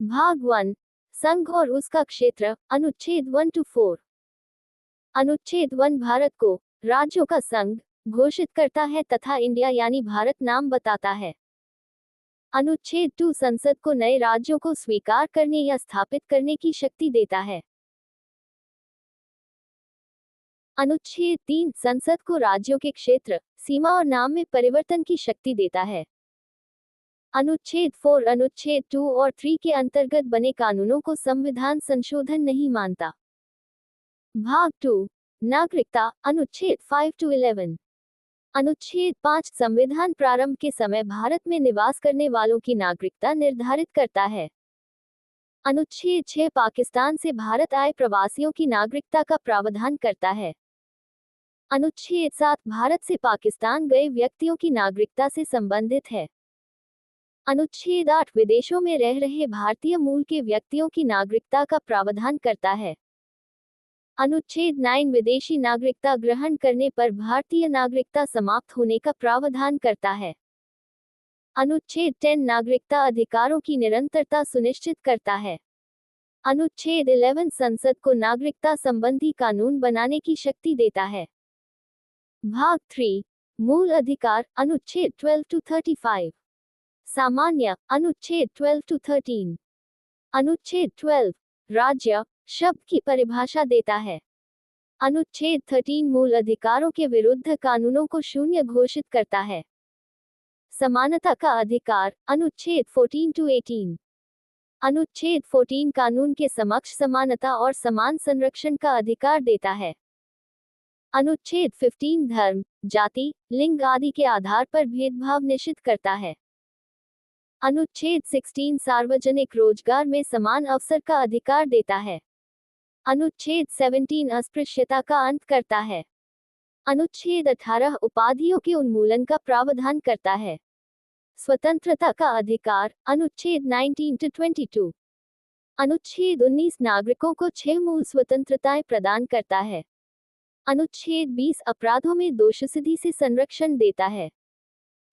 भाग 1 संघ और उसका क्षेत्र अनुच्छेद 1 to 4। अनुच्छेद 1 भारत को राज्यों का संघ घोषित करता है तथा इंडिया यानी भारत नाम बताता है। अनुच्छेद 2 संसद को नए राज्यों को स्वीकार करने या स्थापित करने की शक्ति देता है। अनुच्छेद 3 संसद को राज्यों के क्षेत्र, सीमा और नाम में परिवर्तन की शक्ति देता है। अनुच्छेद 4 अनुच्छेद 2 और 3 के अंतर्गत बने कानूनों को संविधान संशोधन नहीं मानता। भाग 2 नागरिकता अनुच्छेद 5 to 11। अनुच्छेद 5 संविधान प्रारंभ के समय भारत में निवास करने वालों की नागरिकता निर्धारित करता है। अनुच्छेद 6 पाकिस्तान से भारत आए प्रवासियों की नागरिकता का प्रावधान करता है। अनुच्छेद 7 भारत से पाकिस्तान गए व्यक्तियों की नागरिकता से संबंधित है। अनुच्छेद 8 विदेशों में रह रहे भारतीय मूल के व्यक्तियों की नागरिकता का प्रावधान करता है। अनुच्छेद 9 विदेशी नागरिकता ग्रहण करने पर भारतीय नागरिकता समाप्त होने का प्रावधान करता है। अनुच्छेद 10 नागरिकता अधिकारों की निरंतरता सुनिश्चित करता है। अनुच्छेद 11 संसद को नागरिकता संबंधी कानून बनाने की शक्ति देता है। भाग 3 मूल अधिकार अनुच्छेद 12 to 35। सामान्य अनुच्छेद 12 to 13। अनुच्छेद 12 राज्य शब्द की परिभाषा देता है। अनुच्छेद 13 मूल अधिकारों के विरुद्ध कानूनों को शून्य घोषित करता है। समानता का अधिकार अनुच्छेद 14 to 18। अनुच्छेद 14 कानून के समक्ष समानता और समान संरक्षण का अधिकार देता है। अनुच्छेद 15 धर्म, जाति, लिंग आदि के आधार पर भेदभाव निषिद्ध करता है। अनुच्छेद 16 सार्वजनिक रोजगार में समान अवसर का अधिकार देता है। अनुच्छेद 17 अस्पृश्यता का अंत करता है। अनुच्छेद 18 उपाधियों के उन्मूलन का प्रावधान करता है। स्वतंत्रता का अधिकार अनुच्छेद 19 to 22। अनुच्छेद 19 नागरिकों को 6 मूल स्वतंत्रताएं प्रदान करता है। अनुच्छेद 20 अपराधों में दोषसिद्धि से संरक्षण देता है।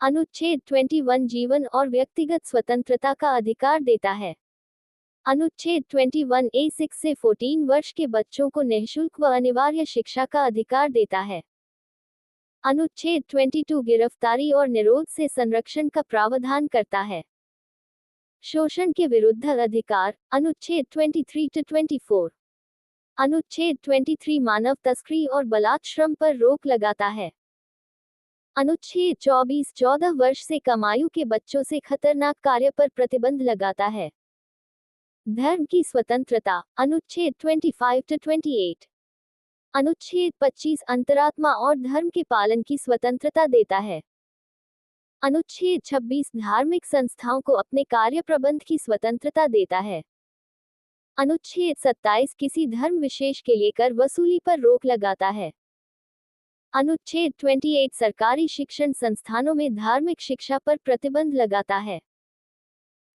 अनुच्छेद 21 जीवन और व्यक्तिगत स्वतंत्रता का अधिकार देता है। अनुच्छेद 21A 6 से 14 वर्ष के बच्चों को निःशुल्क व अनिवार्य शिक्षा का अधिकार देता है। अनुच्छेद 22 गिरफ्तारी और निरोध से संरक्षण का प्रावधान करता है। शोषण के विरुद्ध अधिकार अनुच्छेद 23 to 24। अनुच्छेद 23 मानव तस्करी और बलात् श्रम पर रोक लगाता है। अनुच्छेद 24 14 वर्ष से कम आयु के बच्चों से खतरनाक कार्य पर प्रतिबंध लगाता है। धर्म की स्वतंत्रता अनुच्छेद 25 to 28। अनुच्छेद 25 अंतरात्मा और धर्म के पालन की स्वतंत्रता देता है। अनुच्छेद 26 धार्मिक संस्थाओं को अपने कार्य प्रबंध की स्वतंत्रता देता है। अनुच्छेद 27 किसी धर्म विशेष के लिए कर वसूली पर रोक लगाता है। अनुच्छेद 28 सरकारी शिक्षण संस्थानों में धार्मिक शिक्षा पर प्रतिबंध लगाता है।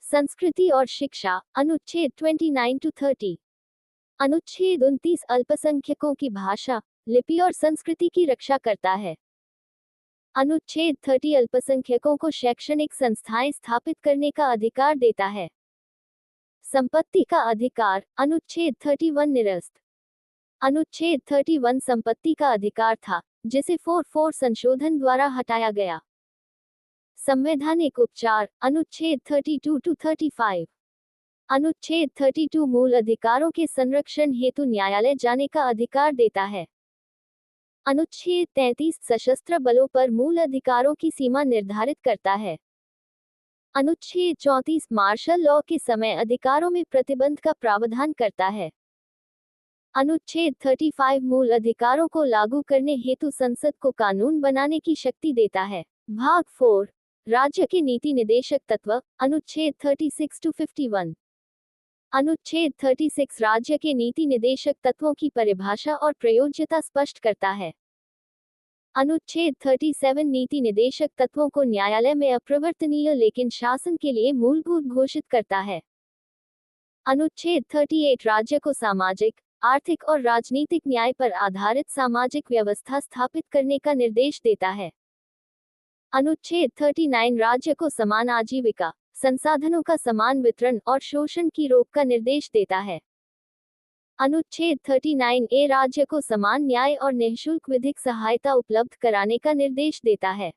संस्कृति और शिक्षा अनुच्छेद 29 to 30। अनुच्छेद 29 अल्पसंख्यकों की भाषा, लिपि और संस्कृति की रक्षा करता है। अनुच्छेद 30 अल्पसंख्यकों को शैक्षणिक संस्थाएं स्थापित करने का अधिकार देता है। संपत्ति का अधिकार अनुच्छेद 31 निरस्त। अनुच्छेद 31 संपत्ति का अधिकार था, जिसे 44 संशोधन द्वारा हटाया गया। संवैधानिक उपचार अनुच्छेद 32 to 35। अनुच्छेद 32 मूल अधिकारों के संरक्षण हेतु न्यायालय जाने का अधिकार देता है। अनुच्छेद 33 सशस्त्र बलों पर मूल अधिकारों की सीमा निर्धारित करता है। अनुच्छेद 34 मार्शल लॉ के समय अधिकारों में प्रतिबंध का प्रावधान करता है। अनुच्छेद 35 मूल अधिकारों को लागू करने हेतु संसद को कानून बनाने की शक्ति देता है। भाग 4 राज्य के नीति निदेशक तत्व अनुच्छेद 36 to 51। अनुच्छेद 36 राज्य के नीति निदेशक तत्वों की परिभाषा और प्रयोज्यता स्पष्ट करता है। अनुच्छेद 37 नीति निदेशक तत्वों को न्यायालय में अप्रवर्तनीय लेकिन शासन के लिए मूलभूत घोषित करता है। अनुच्छेद 38 राज्य को सामाजिक, आर्थिक और राजनीतिक न्याय पर आधारित सामाजिक व्यवस्था स्थापित करने का निर्देश देता है। अनुच्छेद 39 राज्य को समान आजीविका, संसाधनों का समान वितरण और शोषण की रोक का निर्देश देता है। अनुच्छेद 39A राज्य को समान न्याय और निःशुल्क विधिक सहायता उपलब्ध कराने का निर्देश देता है।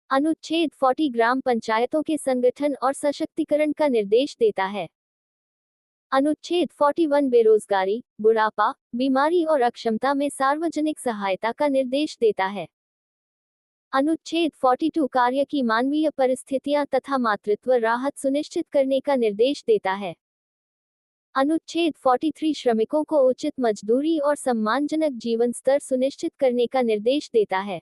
अनुच्छेद 40 ग्राम पंचायतों के संगठन और सशक्तिकरण का निर्देश देता है। अनुच्छेद 41 बेरोजगारी, बुढ़ापा, बीमारी और अक्षमता में सार्वजनिक सहायता का निर्देश देता है। अनुच्छेद 42 कार्य की मानवीय परिस्थितियां तथा मातृत्व राहत सुनिश्चित करने का निर्देश देता है। अनुच्छेद 43 श्रमिकों को उचित मजदूरी और सम्मानजनक जीवन स्तर सुनिश्चित करने का निर्देश देता है।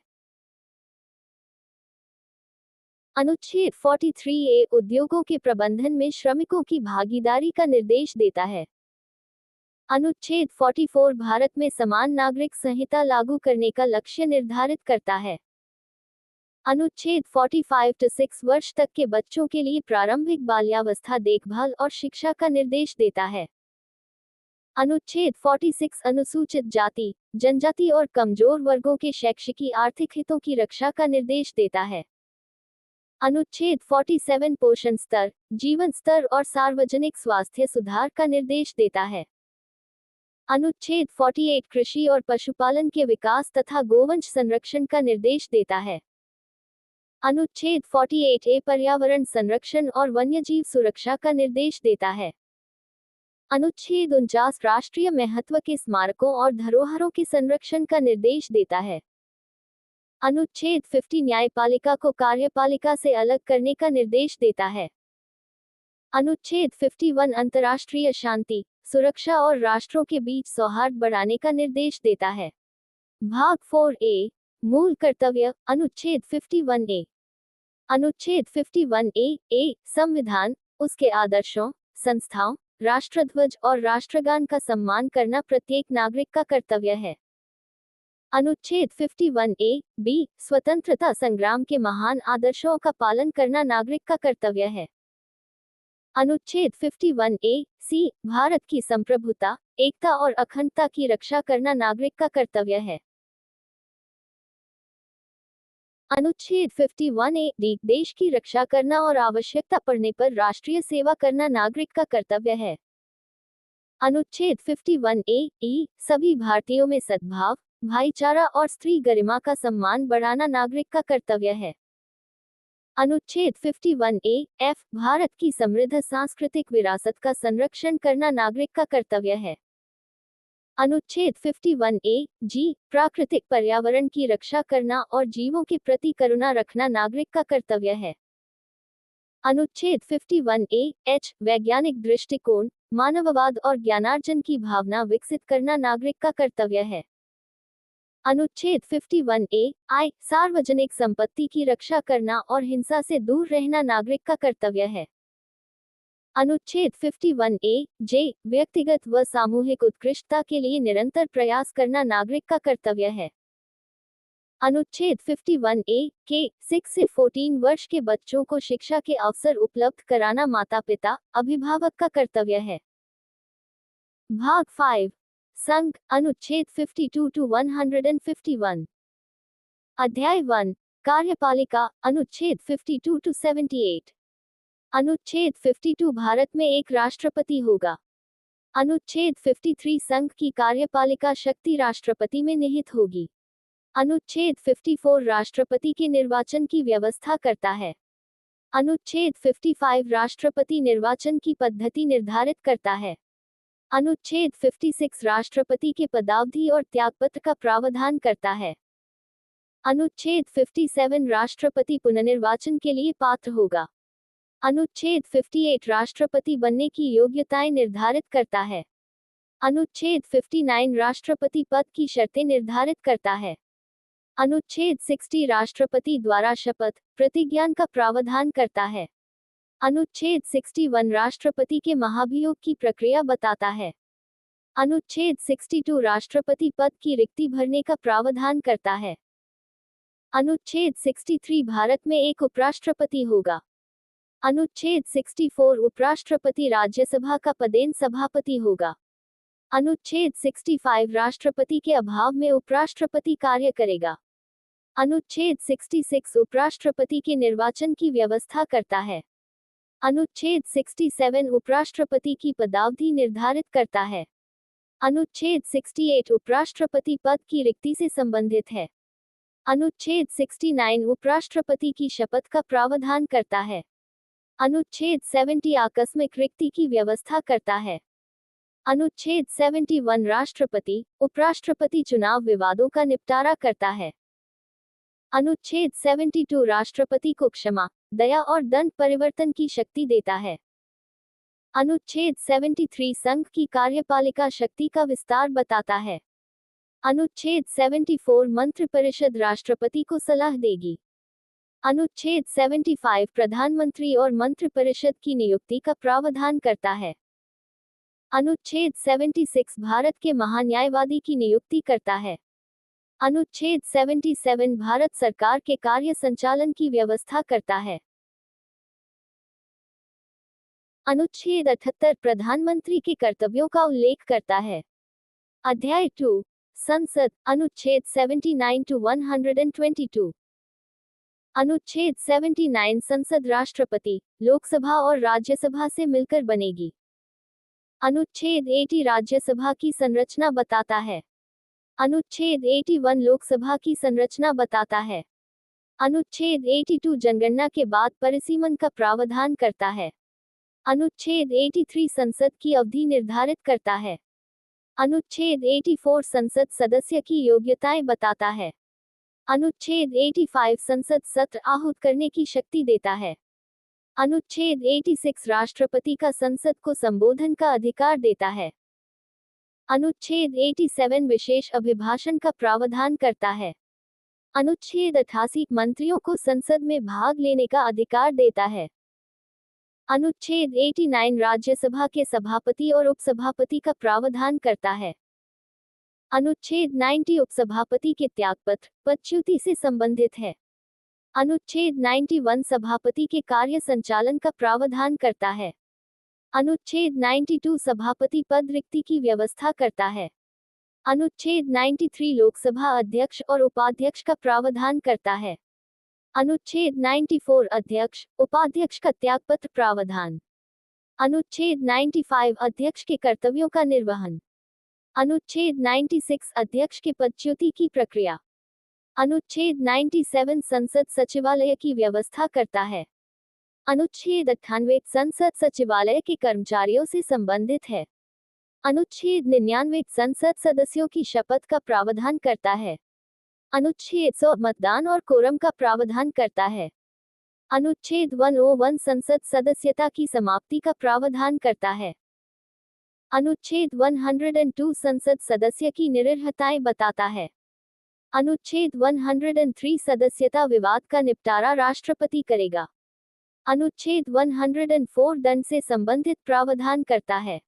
अनुच्छेद 43A उद्योगों के प्रबंधन में श्रमिकों की भागीदारी का निर्देश देता है। अनुच्छेद 44 भारत में समान नागरिक संहिता लागू करने का लक्ष्य निर्धारित करता है। अनुच्छेद 45 to 6 वर्ष तक के बच्चों के लिए प्रारंभिक बाल्यावस्था देखभाल और शिक्षा का निर्देश देता है। अनुच्छेद 46 अनुसूचित जाति, जनजाति और कमजोर वर्गों के शैक्षिकी आर्थिक हितों की रक्षा का निर्देश देता है। अनुच्छेद 47 पोषण स्तर, जीवन स्तर और सार्वजनिक स्वास्थ्य सुधार का निर्देश देता है। अनुच्छेद 48 कृषि और पशुपालन के विकास तथा गोवंश संरक्षण का निर्देश देता है। अनुच्छेद 48A पर्यावरण संरक्षण और वन्यजीव सुरक्षा का निर्देश देता है। अनुच्छेद 49 राष्ट्रीय महत्व के स्मारकों और धरोहरों के संरक्षण का निर्देश देता है। अनुच्छेद 50 न्यायपालिका को कार्यपालिका से अलग करने का निर्देश देता है। अनुच्छेद 51 अंतर्राष्ट्रीय शांति, सुरक्षा और राष्ट्रों के बीच सौहार्द बढ़ाने का निर्देश देता है। भाग 4A मूल कर्तव्य, अनुच्छेद 51A। अनुच्छेद 51A संविधान, उसके आदर्शों, संस्थाओं, राष्ट्रध्वज और राष्ट्रगान का सम्मान करना प्रत्येक नागरिक का कर्तव्य है। अनुच्छेद 51A स्वतंत्रता संग्राम के महान आदर्शों का पालन करना नागरिक का कर्तव्य है। अनुच्छेद 51A भारत की संप्रभुता, एकता और अखंडता की रक्षा करना नागरिक का कर्तव्य है। अनुच्छेद 51A देश की रक्षा करना और आवश्यकता पड़ने पर राष्ट्रीय सेवा करना नागरिक का कर्तव्य है। अनुच्छेद 51A सभी भारतीयों में सद्भाव, भाईचारा और स्त्री गरिमा का सम्मान बढ़ाना नागरिक का कर्तव्य है। अनुच्छेद 51A भारत की समृद्ध सांस्कृतिक विरासत का संरक्षण करना नागरिक का कर्तव्य है। अनुच्छेद 51A प्राकृतिक पर्यावरण की रक्षा करना और जीवों के प्रति करुणा रखना नागरिक का कर्तव्य है। अनुच्छेद 51A वैज्ञानिक दृष्टिकोण, मानववाद और ज्ञानार्जन की भावना विकसित करना नागरिक का कर्तव्य है। अनुच्छेद 51A सार्वजनिक संपत्ति की रक्षा करना और हिंसा से दूर रहना नागरिक का कर्तव्य है। अनुच्छेद 51A व्यक्तिगत व सामूहिक उत्कृष्टता के लिए निरंतर प्रयास करना नागरिक का कर्तव्य है। अनुच्छेद 51A 6 से 14 वर्ष के बच्चों को शिक्षा के अवसर उपलब्ध कराना माता-पिता, अभिभावक का कर्तव्य है। भाग 5 संघ, अनुच्छेद 52 to 151। अध्याय 1 कार्यपालिका, अनुच्छेद 52 to 78। अनुच्छेद 52 भारत में एक राष्ट्रपति होगा। अनुच्छेद 53 संघ की कार्यपालिका शक्ति राष्ट्रपति में निहित होगी। अनुच्छेद 54 राष्ट्रपति के निर्वाचन की व्यवस्था करता है। अनुच्छेद 55 राष्ट्रपति निर्वाचन की पद्धति निर्धारित करता है। अनुच्छेद 56 राष्ट्रपति के पदावधि और त्यागपत्र का प्रावधान करता है। अनुच्छेद 57 राष्ट्रपति पुनर्निर्वाचन के लिए पात्र होगा। अनुच्छेद 58 राष्ट्रपति बनने की योग्यताएं निर्धारित करता है। अनुच्छेद 59 राष्ट्रपति पद की शर्तें निर्धारित करता है। अनुच्छेद 60 राष्ट्रपति द्वारा शपथ, प्रतिज्ञान का प्रावधान करता है। अनुच्छेद 61 राष्ट्रपति के महाभियोग की प्रक्रिया बताता है। अनुच्छेद 62 राष्ट्रपति पद की रिक्ति भरने का प्रावधान करता है। अनुच्छेद 63 भारत में एक उपराष्ट्रपति होगा। अनुच्छेद 64 उपराष्ट्रपति राज्यसभा का पदेन सभापति होगा। अनुच्छेद 65 राष्ट्रपति के अभाव में उपराष्ट्रपति कार्य करेगा। अनुच्छेद 66 उपराष्ट्रपति के निर्वाचन की व्यवस्था करता है। अनुच्छेद 67 उपराष्ट्रपति की पदावधि निर्धारित करता है। अनुच्छेद 68 उपराष्ट्रपति पद की रिक्ति से संबंधित है। अनुच्छेद 69 उपराष्ट्रपति की शपथ का प्रावधान करता है। अनुच्छेद 70 आकस्मिक रिक्ति की व्यवस्था करता है। अनुच्छेद 71 राष्ट्रपति, उपराष्ट्रपति चुनाव विवादों का निपटारा करता है। अनुच्छेद 72 राष्ट्रपति को क्षमा, दया और दंड परिवर्तन की शक्ति देता है। अनुच्छेद 73 संघ की कार्यपालिका शक्ति का विस्तार बताता है। अनुच्छेद 74 मंत्रिपरिषद राष्ट्रपति को सलाह देगी। अनुच्छेद 75 प्रधानमंत्री और मंत्रिपरिषद की नियुक्ति का प्रावधान करता है। अनुच्छेद 76 भारत के महान्यायवादी की नियुक्ति करता है। अनुच्छेद 77 भारत सरकार के कार्य संचालन की व्यवस्था करता है। अनुच्छेद 78 प्रधानमंत्री के कर्तव्यों का उल्लेख करता है। अध्याय 2 संसद, अनुच्छेद 79 to 122। अनुच्छेद 79 संसद राष्ट्रपति, लोकसभा और राज्यसभा से मिलकर बनेगी। अनुच्छेद 80 राज्यसभा की संरचना बताता है। अनुच्छेद 81 लोकसभा की संरचना बताता है। अनुच्छेद 82 जनगणना के बाद परिसीमन का प्रावधान करता है। अनुच्छेद 83 संसद की अवधि निर्धारित करता है। अनुच्छेद 84 संसद सदस्य की योग्यताएं बताता है। अनुच्छेद 85 संसद सत्र आहूत करने की शक्ति देता है। अनुच्छेद 86 राष्ट्रपति का संसद को संबोधन का अधिकार देता है। अनुच्छेद 87 विशेष अभिभाषण का प्रावधान करता है। अनुच्छेद 88 मंत्रियों को संसद में भाग लेने का अधिकार देता है। अनुच्छेद 89 राज्यसभा के सभापति और उपसभापति का प्रावधान करता है। अनुच्छेद 90 उपसभापति के त्यागपत्र, पदच्युति से संबंधित है। अनुच्छेद 91 सभापति के कार्य संचालन का प्रावधान करता है। अनुच्छेद 92 सभापति पद रिक्ति की व्यवस्था करता है। अनुच्छेद 93 लोकसभा अध्यक्ष और उपाध्यक्ष का प्रावधान करता है। अनुच्छेद 94 अध्यक्ष, उपाध्यक्ष का त्यागपत्र प्रावधान। अनुच्छेद 95 अध्यक्ष के कर्तव्यों का निर्वहन। अनुच्छेद 96 अध्यक्ष के पदच्युति की प्रक्रिया। अनुच्छेद 97 संसद सचिवालय की व्यवस्था करता है। अनुच्छेद 98 संसद सचिवालय के कर्मचारियों से संबंधित है। अनुच्छेद 99 संसद सदस्यों की शपथ का प्रावधान करता है। अनुच्छेद 100 मतदान और कोरम का प्रावधान करता है। अनुच्छेद 101 संसद सदस्यता की समाप्ति का प्रावधान करता है। अनुच्छेद 102 संसद सदस्य की निरर्हताएं बताता है। अनुच्छेद 103 सदस्यता विवाद का निपटारा राष्ट्रपति करेगा। अनुच्छेद 104 दंड से संबंधित प्रावधान करता है।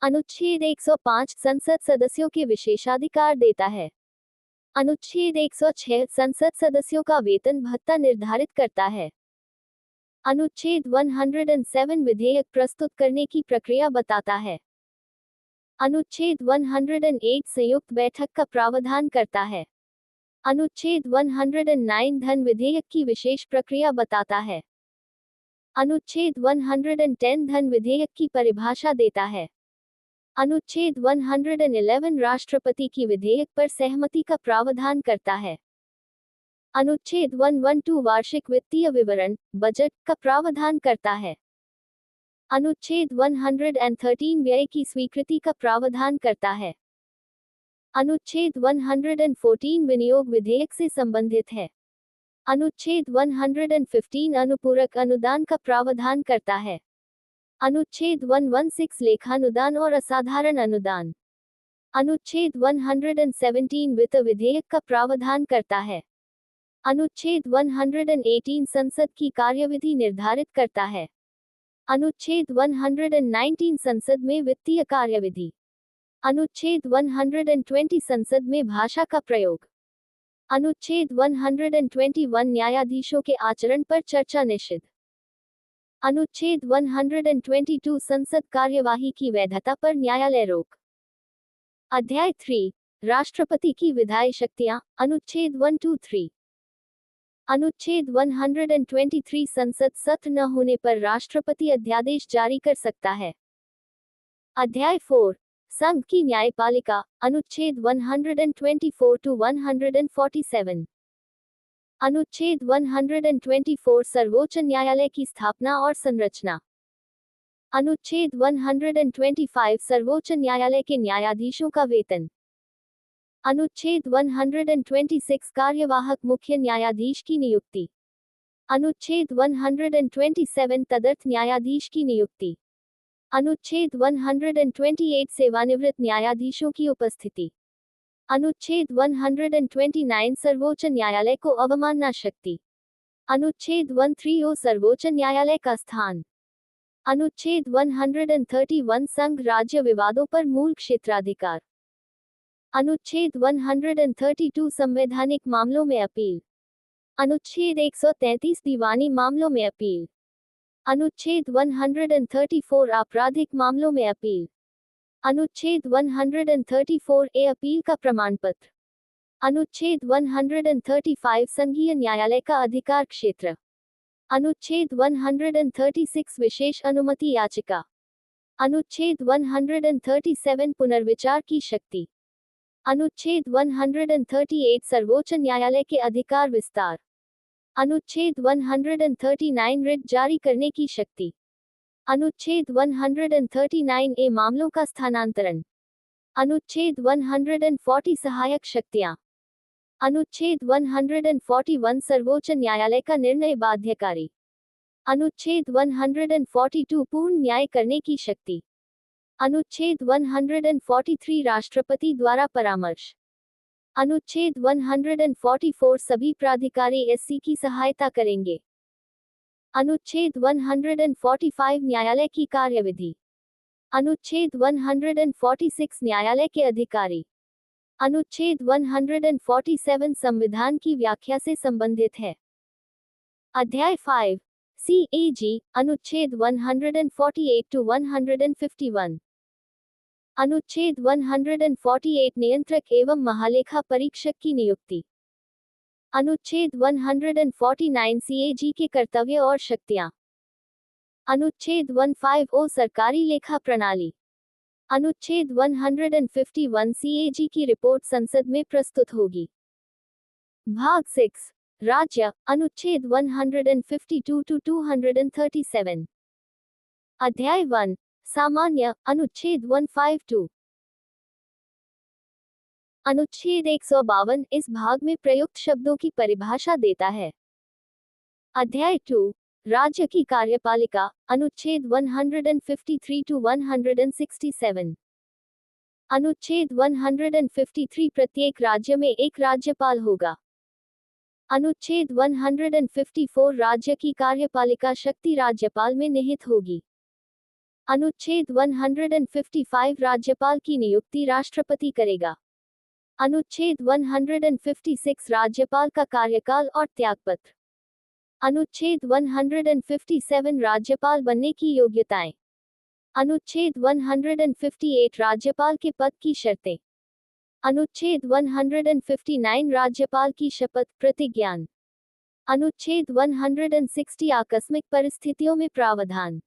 अनुच्छेद 105 संसद सदस्यों के विशेषाधिकार देता है। अनुच्छेद 106 संसद सदस्यों का वेतन भत्ता निर्धारित करता है। अनुच्छेद 107 विधेयक प्रस्तुत करने की प्रक्रिया बताता है। अनुच्छेद 108 संयुक्त बैठक का प्रावधान करता है। अनुच्छेद 109 धन विधेयक की विशेष प्रक्रिया बताता है। अनुच्छेद 110 धन विधेयक की परिभाषा देता है। अनुच्छेद 111 राष्ट्रपति की विधेयक पर सहमति का प्रावधान करता है। अनुच्छेद 112 वार्षिक वित्तीय विवरण, बजट का प्रावधान करता है। अनुच्छेद 113 व्यय की स्वीकृति का प्रावधान करता है। अनुच्छेद 114 विनियोग विधेयक से संबंधित है। अनुच्छेद 115 अनुपूरक अनुदान का प्रावधान करता है। अनुच्छेद 116 लेखानुदान और असाधारण अनुदान। अनुच्छेद 117 वित्त विधेयक का प्रावधान करता है। अनुच्छेद 118 संसद की कार्यविधि निर्धारित करता है। अनुच्छेद 119 संसद में वित्तीय कार्यविधि। अनुच्छेद 120 संसद में भाषा का प्रयोग। अनुच्छेद 121 न्यायाधीशों के आचरण पर चर्चा निषिद्ध। अनुच्छेद 122 संसद कार्यवाही की वैधता पर न्यायालय रोक। अध्याय 3 राष्ट्रपति की विधायी शक्तियां, अनुच्छेद 123। अनुच्छेद 123 संसद सत्र न होने पर राष्ट्रपति अध्यादेश जारी कर सकता है। अध्याय 4 संघ की न्यायपालिका अनुच्छेद 124 टू 147। अनुच्छेद 124 सर्वोच्च न्यायालय की स्थापना और संरचना। अनुच्छेद 125 सर्वोच्च न्यायालय के न्यायाधीशों का वेतन। अनुच्छेद 126 कार्यवाहक मुख्य न्यायाधीश की नियुक्ति। अनुच्छेद 127 तदर्थ न्यायाधीश की नियुक्ति। अनुच्छेद 128 सेवानिवृत्त न्यायाधीशों की उपस्थिति। अनुच्छेद 129 सर्वोच्च न्यायालय को अवमानना शक्ति। अनुच्छेद 130 सर्वोच्च न्यायालय का स्थान। अनुच्छेद 131 संघ राज्य विवादों पर मूल क्षेत्राधिकार। अनुच्छेद 132 संवैधानिक मामलों में अपील। अनुच्छेद 133 दीवानी मामलों में अपील। अनुच्छेद 134 आपराधिक मामलों में अपील। अनुच्छेद 134 ए अपील का प्रमाण पत्र। अनुच्छेद 135 संघीय न्यायालय का अधिकार क्षेत्र। अनुच्छेद 136 विशेष अनुमति याचिका। अनुच्छेद 137 पुनर्विचार की शक्ति। अनुच्छेद 138 सर्वोच्च न्यायालय के अधिकार विस्तार। अनुच्छेद 139 रिट जारी करने की शक्ति। अनुच्छेद 139 ए मामलों का स्थानांतरण। अनुच्छेद 140 सहायक शक्तियां। अनुच्छेद 141 सर्वोच्च न्यायालय का निर्णय बाध्यकारी। अनुच्छेद 142 पूर्ण न्याय करने की शक्ति। अनुच्छेद 143 राष्ट्रपति द्वारा परामर्श। अनुच्छेद 144 सभी प्राधिकारी एससी की सहायता करेंगे। अनुच्छेद 145 न्यायालय की कार्यविधि। अनुच्छेद 146 न्यायालय के अधिकारी। अनुच्छेद 147 संविधान की व्याख्या से संबंधित है। अध्याय 5 CAG अनुच्छेद 148 टू 151। अनुच्छेद 148 नियंत्रक एवं महालेखा परीक्षक की नियुक्ति। अनुच्छेद 149 CAG के कर्तव्य और शक्तियां। अनुच्छेद 150 सरकारी लेखा प्रणाली। अनुच्छेद 151 CAG की रिपोर्ट संसद में प्रस्तुत होगी। भाग 6 राज्य अनुच्छेद 152 टू 237। अध्याय 1 सामान्य अनुच्छेद 152। अनुच्छेद 152 इस भाग में प्रयुक्त शब्दों की परिभाषा देता है। अध्याय 2 राज्य की कार्यपालिका अनुच्छेद 153 टू 167। अनुच्छेद 153 प्रत्येक राज्य में एक राज्यपाल होगा। अनुच्छेद 154 राज्य की कार्यपालिका शक्ति राज्यपाल में निहित होगी। अनुच्छेद 155 राज्यपाल की नियुक्ति राष्ट्रपति करेगा। अनुच्छेद 156 राज्यपाल का कार्यकाल और त्यागपत्र। अनुच्छेद 157 राज्यपाल बनने की योग्यताएं। अनुच्छेद 158 राज्यपाल के पद की शर्तें। अनुच्छेद 159 राज्यपाल की शपथ प्रतिज्ञान। अनुच्छेद 160 आकस्मिक परिस्थितियों में प्रावधान।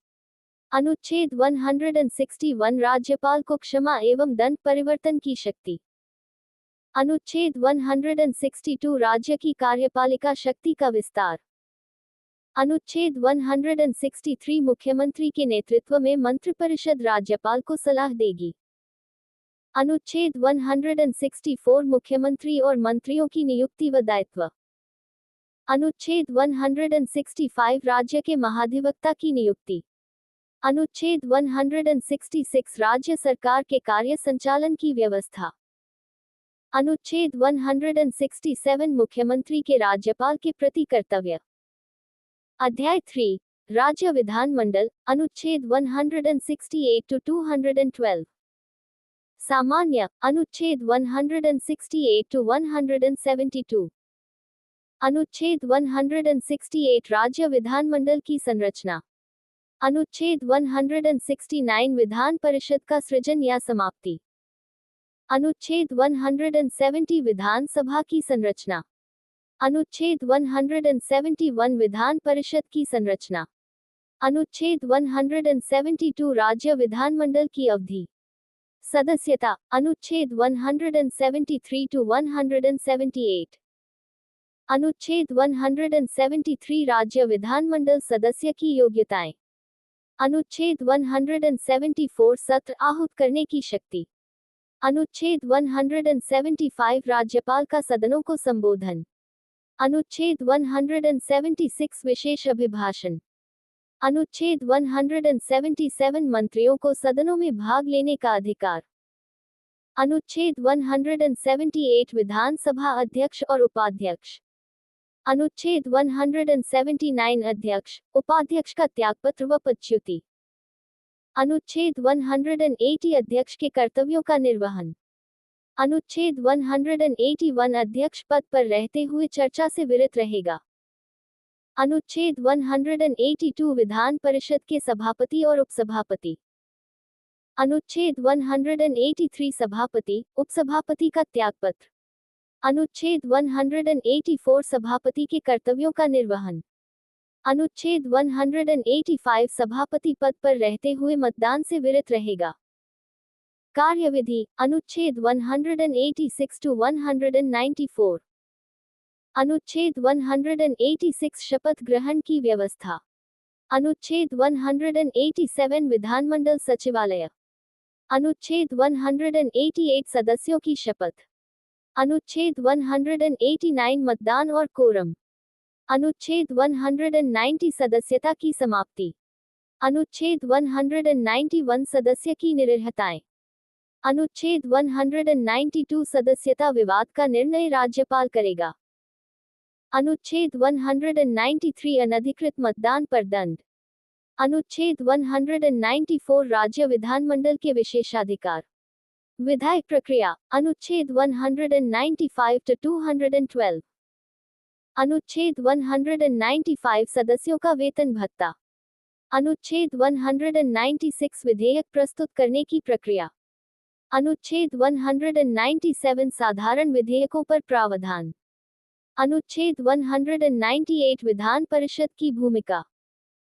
अनुच्छेद 161 राज्यपाल को क्षमा एवं दंड परिवर्तन की शक्ति। अनुच्छेद 162 राज्य की कार्यपालिका शक्ति का विस्तार। अनुच्छेद 163 मुख्यमंत्री के नेतृत्व में मंत्रिपरिषद राज्यपाल को सलाह देगी। अनुच्छेद 164 मुख्यमंत्री और मंत्रियों की नियुक्ति व दायित्व। अनुच्छेद 165 राज्य के महाधिवक्ता की नियुक्ति। अनुच्छेद 166 राज्य सरकार के कार्य संचालन की व्यवस्था। अनुच्छेद 167 मुख्यमंत्री के राज्यपाल के प्रति कर्तव्य। अध्याय 3 राज्य विधानमंडल अनुच्छेद 168 टू 212। सामान्य अनुच्छेद 168 टू 172। अनुच्छेद 168 राज्य विधानमंडल की संरचना। अनुच्छेद 169 विधान परिषद का सृजन या समाप्ति। अनुच्छेद 170 विधानसभा की संरचना। अनुच्छेद 171 विधान परिषद की संरचना। अनुच्छेद 172 राज्य विधानमंडल की अवधि। सदस्यता। अनुच्छेद 173 to 178। अनुच्छेद 173 राज्य विधानमंडल सदस्य की योग्यताएं। अनुच्छेद 174 सत्र आहूत करने की शक्ति। अनुच्छेद 175 राज्यपाल का सदनों को संबोधन। अनुच्छेद 176 विशेष अभिभाषण। अनुच्छेद 177 मंत्रियों को सदनों में भाग लेने का अधिकार। अनुच्छेद 178 विधानसभा अध्यक्ष और उपाध्यक्ष। अनुच्छेद 179 अध्यक्ष, उपाध्यक्ष का त्यागपत्र व पदच्युति। अनुच्छेद 180 अध्यक्ष के कर्तव्यों का निर्वहन। अनुच्छेद 181 अध्यक्ष पद पर रहते हुए चर्चा से विरत रहेगा। अनुच्छेद 182 विधान परिषद के सभापति और उपसभापति। अनुच्छेद 183 सभापति, उपसभापति का त्यागपत्र। अनुच्छेद 184 सभापति के कर्तव्यों का निर्वहन। अनुच्छेद 185 सभापति पद पर रहते हुए मतदान से विरत रहेगा। कार्यविधि। अनुच्छेद 186 to 194। अनुच्छेद 186 शपथ ग्रहण की व्यवस्था। अनुच्छेद 187 विधानमंडल सचिवालय। अनुच्छेद 188 सदस्यों की शपथ। अनुच्छेद 189 मतदान और कोरम। अनुच्छेद 190 सदस्यता की समाप्ति। अनुच्छेद 191 सदस्य की निरर्हताएं। अनुच्छेद 192 सदस्यता विवाद का निर्णय राज्यपाल करेगा। अनुच्छेद 193 अनधिकृत मतदान पर दंड। अनुच्छेद 194 राज्य विधानमंडल के विशेषाधिकार। विधायक प्रक्रिया। अनुच्छेद 195 to 212। अनुच्छेद 195 सदस्यों का वेतन भत्ता। अनुच्छेद 196 विधेयक प्रस्तुत करने की प्रक्रिया। अनुच्छेद 197 साधारण विधेयकों पर प्रावधान। अनुच्छेद 198 विधान परिषद की भूमिका।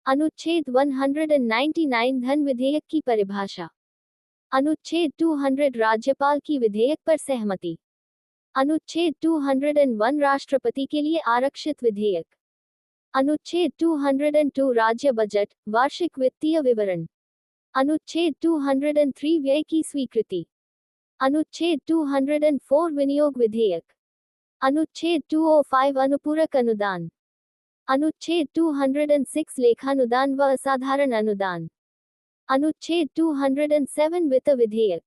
अनुच्छेद 199 धन विधेयक की परिभाषा। अनुच्छेद 200 राज्यपाल की विधेयक पर सहमति। अनुच्छेद 201 राष्ट्रपति के लिए आरक्षित विधेयक। अनुच्छेद 202 राज्य बजट, वार्षिक वित्तीय विवरण। अनुच्छेद 203 व्यय की स्वीकृति। अनुच्छेद 204 विनियोग विधेयक। अनुच्छेद 205 अनुपूरक अनुदान। अनुच्छेद 206 लेखानुदान व असाधारण अनुदान। अनुच्छेद 207 वित्त विधेयक।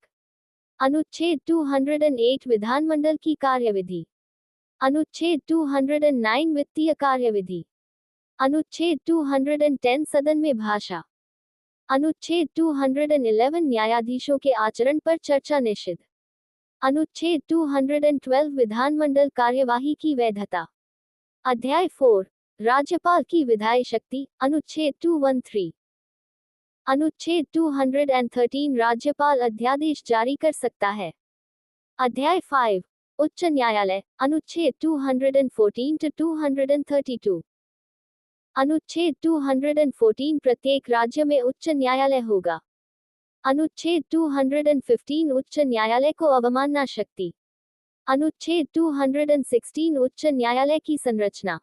अनुच्छेद 208 विधानमंडल की कार्यविधि। अनुच्छेद 209 वित्तीय कार्यविधि। अनुच्छेद 210 सदन में भाषा। अनुच्छेद 211 न्यायाधीशों के आचरण पर चर्चा निषिद्ध। अनुच्छेद 212 विधानमंडल कार्यवाही की वैधता। अध्याय 4 राज्यपाल की विधायी शक्ति। अनुच्छेद 213। अनुच्छेद 213 राज्यपाल अध्यादेश जारी कर सकता है। अध्याय 5 उच्च न्यायालय। अनुच्छेद 214 to 232। अनुच्छेद 214 प्रत्येक राज्य में उच्च न्यायालय होगा। अनुच्छेद 215 उच्च न्यायालय को अवमानना शक्ति। अनुच्छेद 216 उच्च न्यायालय की संरचना।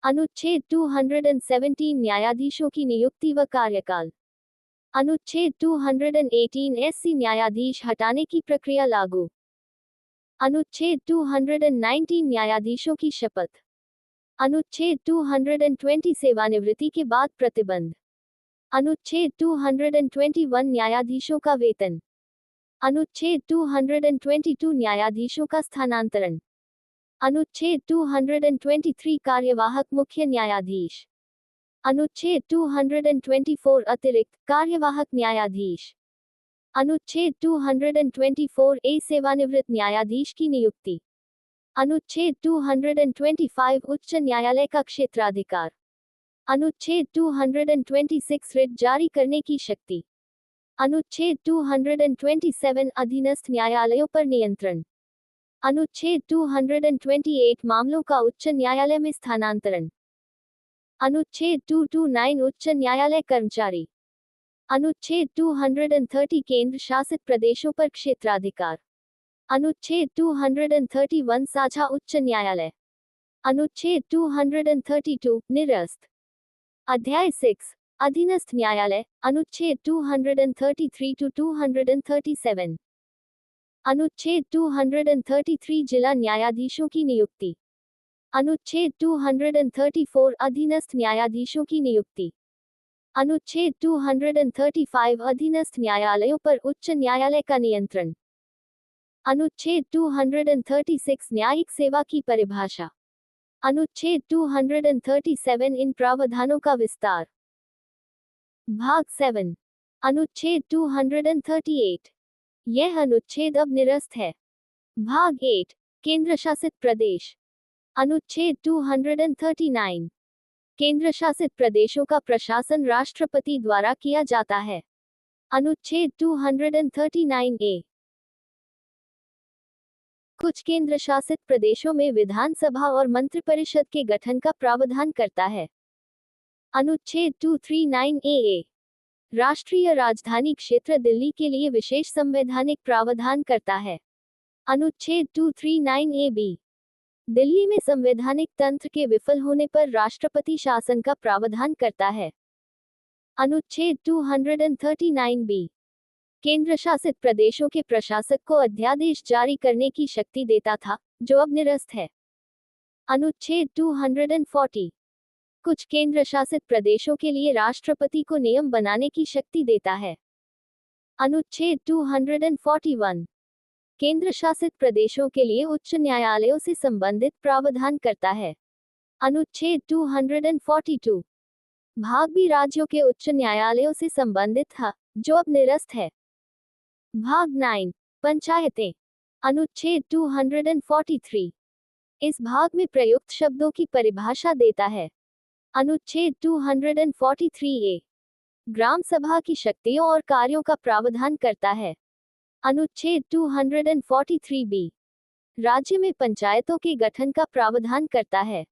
अनुच्छेद 217 न्यायाधीशों की नियुक्ति व कार्यकाल। अनुच्छेद 218 एससी न्यायाधीश हटाने की प्रक्रिया लागू। अनुच्छेद 219 न्यायाधीशों की शपथ। अनुच्छेद 220 सेवानिवृत्ति के बाद प्रतिबंध। अनुच्छेद 221 न्यायाधीशों का वेतन। अनुच्छेद 222 न्यायाधीशों का स्थानांतरण। अनुच्छेद 223 कार्यवाहक मुख्य न्यायाधीश। अनुच्छेद 224 अतिरिक्त कार्यवाहक न्यायाधीश। अनुच्छेद 224 ए सेवानिवृत्त न्यायाधीश की नियुक्ति। अनुच्छेद 225 उच्च न्यायालय का क्षेत्राधिकार। अनुच्छेद 226 रिट जारी करने की शक्ति। अनुच्छेद 227 अधीनस्थ न्यायालयों पर नियंत्रण। अनुच्छेद 228 मामलों का उच्च न्यायालय में स्थानांतरण। अनुच्छेद 229 उच्च न्यायालय कर्मचारी। अनुच्छेद 230 केंद्र शासित प्रदेशों पर क्षेत्राधिकार। अनुच्छेद 231 साझा उच्च न्यायालय। अनुच्छेद 232 निरस्त। अध्याय 6 अधीनस्थ न्यायालय। अनुच्छेद 233 to 237। अनुच्छेद 233 जिला न्यायाधीशों की नियुक्ति। अनुच्छेद 234 अधीनस्थ न्यायाधीशों की नियुक्ति। अनुच्छेद 235 अधीनस्थ न्यायालयों पर उच्च न्यायालय का नियंत्रण। अनुच्छेद 236 न्यायिक सेवा की परिभाषा। अनुच्छेद 237 इन प्रावधानों का विस्तार। भाग 7 अनुच्छेद 238 यह अनुच्छेद अब निरस्त है। भाग 8 केंद्र शासित प्रदेश। अनुच्छेद 239 केंद्र शासित प्रदेशों का प्रशासन राष्ट्रपति द्वारा किया जाता है। अनुच्छेद 239 ए कुछ केंद्र शासित प्रदेशों में विधानसभा और मंत्रिपरिषद के गठन का प्रावधान करता है। अनुच्छेद 239 ए राष्ट्रीय राजधानी क्षेत्र दिल्ली के लिए विशेष संवैधानिक प्रावधान करता है। अनुच्छेद 239 ए बी दिल्ली में संवैधानिक तंत्र के विफल होने पर राष्ट्रपति शासन का प्रावधान करता है। अनुच्छेद 239 बी केंद्र शासित प्रदेशों के प्रशासक को अध्यादेश जारी करने की शक्ति देता था, जो अब निरस्त है। अनुच्छेद 240 कुछ केंद्र शासित प्रदेशों के लिए राष्ट्रपति को नियम बनाने की शक्ति देता है। अनुच्छेद 241 केंद्र शासित प्रदेशों के लिए उच्च न्यायालयों से संबंधित प्रावधान करता है। अनुच्छेद 242 भाग भी राज्यों के उच्च न्यायालयों से संबंधित था, जो अब निरस्त है। भाग 9 पंचायतें। अनुच्छेद 243 इस भाग में प्रयुक्त शब्दों की परिभाषा देता है। अनुच्छेद 243 ए ग्राम सभा की शक्तियों और कार्यों का प्रावधान करता है। अनुच्छेद 243 बी राज्य में पंचायतों के गठन का प्रावधान करता है।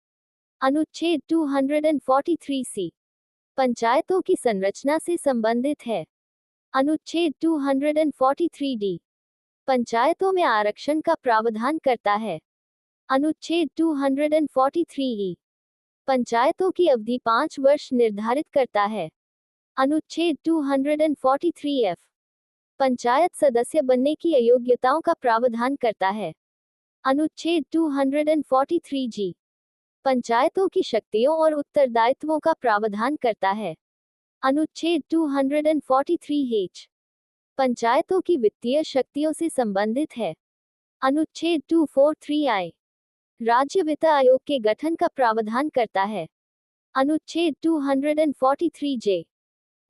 अनुच्छेद 243 सी पंचायतों की संरचना से संबंधित है। अनुच्छेद 243 डी पंचायतों में आरक्षण का प्रावधान करता है। अनुच्छेद 243 ई पंचायतों की अवधि 5 वर्ष निर्धारित करता है। अनुच्छेद 243 एफ पंचायत सदस्य बनने की अयोग्यताओं का प्रावधान करता है। अनुच्छेद 243 जी पंचायतों की शक्तियों और उत्तरदायित्वों का प्रावधान करता है। अनुच्छेद 243 एच पंचायतों की वित्तीय शक्तियों से संबंधित है। अनुच्छेद 243 आई राज्य वित्त आयोग के गठन का प्रावधान करता है। अनुच्छेद 243 जे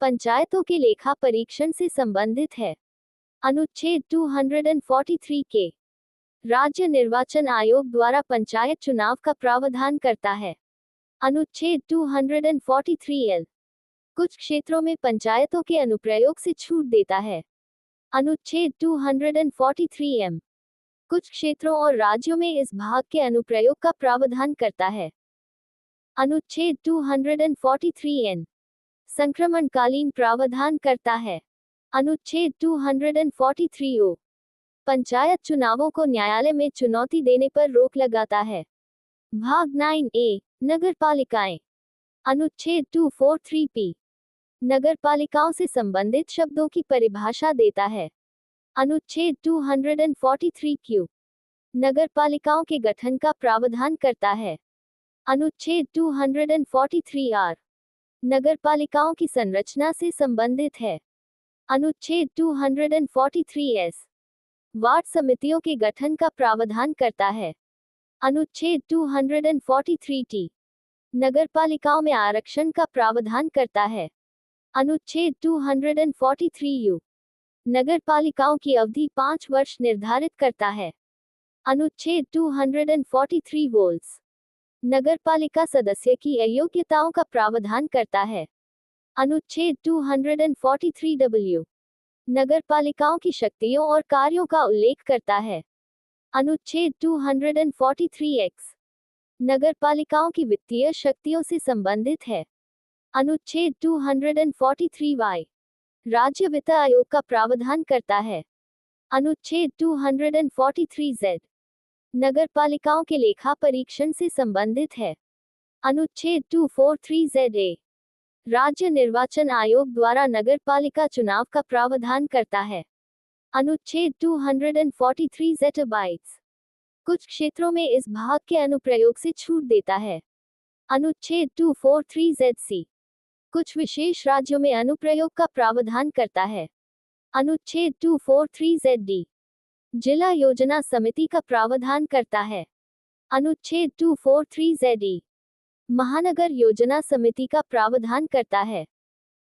पंचायतों के लेखा परीक्षण से संबंधित है। अनुच्छेद 243 के राज्य निर्वाचन आयोग द्वारा पंचायत चुनाव का प्रावधान करता है। अनुच्छेद 243 एल कुछ क्षेत्रों में पंचायतों के अनुप्रयोग से छूट देता है। अनुच्छेद 243 एम कुछ क्षेत्रों और राज्यों में इस भाग के अनुप्रयोग का प्रावधान करता है। अनुच्छेद 243 एन संक्रमणकालीन प्रावधान करता है। अनुच्छेद 243 ओ पंचायत चुनावों को न्यायालय में चुनौती देने पर रोक लगाता है। भाग 9 ए नगरपालिकाएं। अनुच्छेद 243 पी नगरपालिकाओं से संबंधित शब्दों की परिभाषा देता है। अनुच्छेद 243 क्यू नगरपालिकाओं के गठन का प्रावधान करता है। अनुच्छेद 243 आर नगरपालिकाओं की संरचना से संबंधित है। अनुच्छेद 243 एस वार्ड समितियों के गठन का प्रावधान करता है। अनुच्छेद 243 टी नगरपालिकाओं में आरक्षण का प्रावधान करता है। अनुच्छेद 243 यू नगरपालिकाओं की अवधि 5 वर्ष निर्धारित करता है। अनुच्छेद 243 वोल्स नगरपालिका सदस्य की अयोग्यताओं का प्रावधान करता है। अनुच्छेद 243 डब्ल्यू नगरपालिकाओं की शक्तियों और कार्यों का उल्लेख करता है। अनुच्छेद 243X नगरपालिकाओं की वित्तीय शक्तियों से संबंधित है। अनुच्छेद 243Y राज्य वित्त आयोग का प्रावधान करता है। अनुच्छेद 243Z नगरपालिकाओं के लेखा परीक्षण से संबंधित है। अनुच्छेद 243ZA राज्य निर्वाचन आयोग द्वारा नगरपालिका चुनाव का प्रावधान करता है। अनुच्छेद 243Z अबाइड्स कुछ क्षेत्रों में इस भाग के अनुप्रयोग से छूट देता है। अनुच्छेद 243ZC कुछ विशेष राज्यों में अनुप्रयोग का प्रावधान करता है। अनुच्छेद 243ZD जिला योजना समिति का प्रावधान करता है। अनुच्छेद 243ZE महानगर योजना समिति का प्रावधान करता है।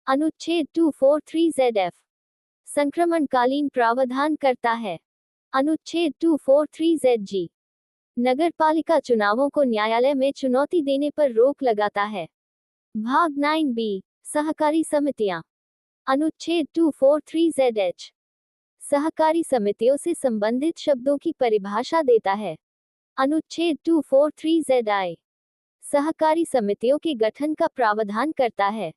अनुच्छेद 243ZF संक्रमणकालीन प्रावधान करता है। अनुच्छेद 243ZG नगरपालिका चुनावों को न्यायालय में चुनौती देने पर रोक लगाता है। भाग 9B सहकारी समितियां। अनुच्छेद 243ZH सहकारी समितियों से संबंधित शब्दों की परिभाषा देता है। अनुच्छेद 243ZI सहकारी समितियों के गठन का प्रावधान करता है।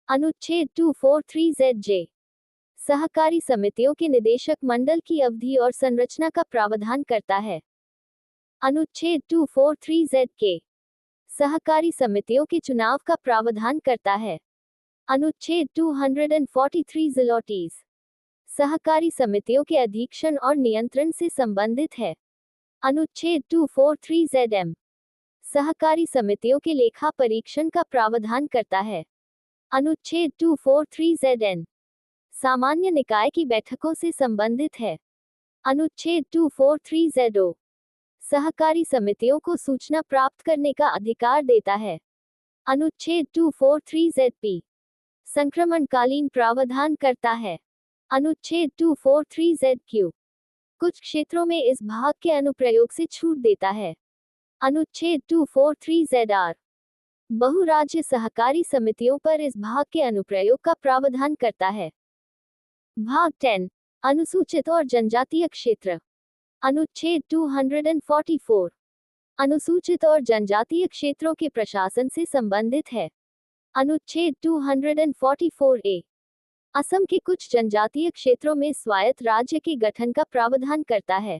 अनुच्छेद 243ZJ सहकारी समितियों के निदेशक मंडल की अवधि और संरचना का प्रावधान करता है। अनुच्छेद 243ZK सहकारी समितियों के चुनाव का प्रावधान करता है। अनुच्छेद 243 ज़िलोटीज़ सहकारी समितियों के अधीक्षण और नियंत्रण से संबंधित है। अनुच्छेद 243ZM सहकारी समितियों के लेखा परीक्षण का प्रावधान करता है। अनुच्छेद 243ZN सामान्य निकाय की बैठकों से संबंधित है। अनुच्छेद 243ZO सहकारी समितियों को सूचना प्राप्त करने का अधिकार देता है। अनुच्छेद 243ZP संक्रमणकालीन प्रावधान करता है। अनुच्छेद 243ZQ कुछ क्षेत्रों में इस भाग के अनुप्रयोग से छूट देता है। अनुच्छेद 243ZR बहुराज्य सहकारी समितियों पर इस भाग के अनुप्रयोग का प्रावधान करता है। भाग 10 अनुसूचित और जनजातीय क्षेत्र। अनुच्छेद 244 अनुसूचित और जनजातीय क्षेत्रों के प्रशासन से संबंधित है। अनुच्छेद 244A असम के कुछ जनजातीय क्षेत्रों में स्वायत्त राज्य के गठन का प्रावधान करता है।